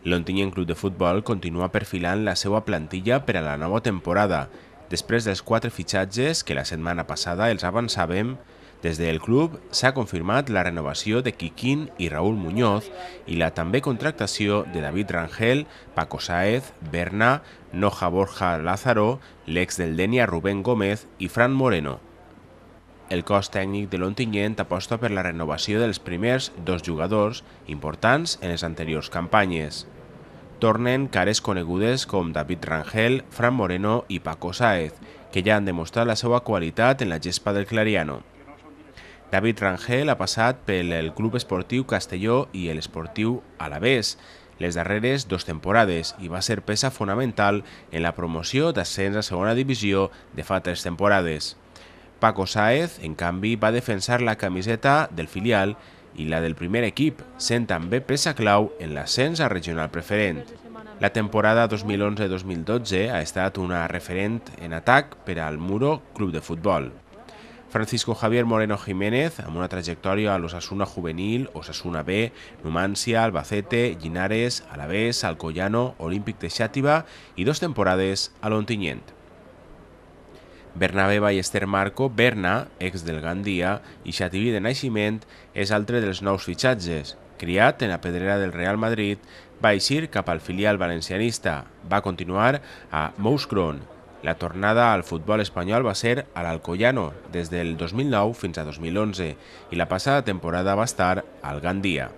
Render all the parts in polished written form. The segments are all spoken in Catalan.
L'Ontinyent Club de Futbol continua perfilant la seva plantilla per a la nova temporada. Després dels 4 fitxatges que la setmana passada els avançàvem, des del club s'ha confirmat la renovació de Kikín i Raúl Muñoz i la també contractació de David Rangel, Paco Sáez, Berna, Noja Borja Lázaro, l'ex del Denia Rubén Gómez i Fran Moreno. El cos tècnic de l'Ontinyent aposta per la renovació dels primers 2 jugadors importants en les anteriors campanyes. Tornen cares conegudes com David Rangel, Fran Moreno i Paco Sáez, que ja han demostrat la seva qualitat en la gespa del Clariano. David Rangel ha passat pel Club Esportiu Castelló i l'Esportiu Alavés les darreres 2 temporades i va ser peça fonamental en la promoció d'ascens a segona divisió de fa 3 temporades. Paco Sáez, en canvi, va defensar la camiseta del filial i la del primer equip, sent també peça clau en l'ascens a regional preferent. La temporada 2011-2012 ha estat una referent en atac per al Muro Club de Futbol. Francisco Javier Moreno Jiménez, amb una trajectòria a l'Osasuna Juvenil, Osasuna B, Numancia, Albacete, Linares, Alavés, Alcoyano, Olímpic de Xàtiva i 2 temporades a l'Ontinyent. Bernabé Ballester Marco, Berna, ex del Gandia i xativí de naixement, és altre dels nous fitxatges. Criat en la pedrera del Real Madrid, va eixir cap al filial valencianista. Va continuar a Mouscron. La tornada al futbol espanyol va ser a l'Alcoyano des del 2009 fins a 2011 i la passada temporada va estar al Gandia.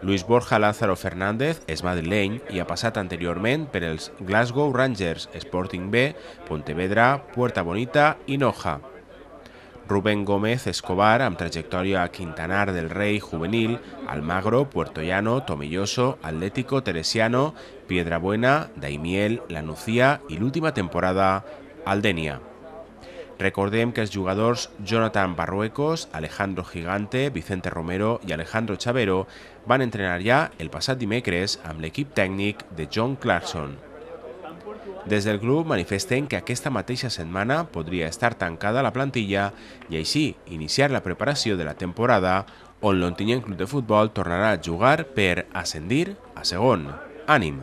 Luis Borja Lázaro Fernández és madrileny i ha passat anteriorment per els Glasgow Rangers, Sporting B, Pontevedra, Puerta Bonita i Noja. Rubén Gómez Escobar, amb trajectòria a Quintanar del Rey juvenil, Almagro, Puertollano, Tomelloso, Atlético, Teresiano, Piedrabuena, Daimiel, La Nucía i l'última temporada al Denia. Recordem que els jugadors Jonathan Barruecos, Alejandro Gigante, Vicente Romero i Alejandro Chavero van entrenar ja el passat dimecres amb l'equip tècnic de John Clarkson. Des del club manifesten que aquesta mateixa setmana podria estar tancada la plantilla i així iniciar la preparació de la temporada on l'Ontinyent Club de Futbol tornarà a jugar per ascendir a segon. Ànim!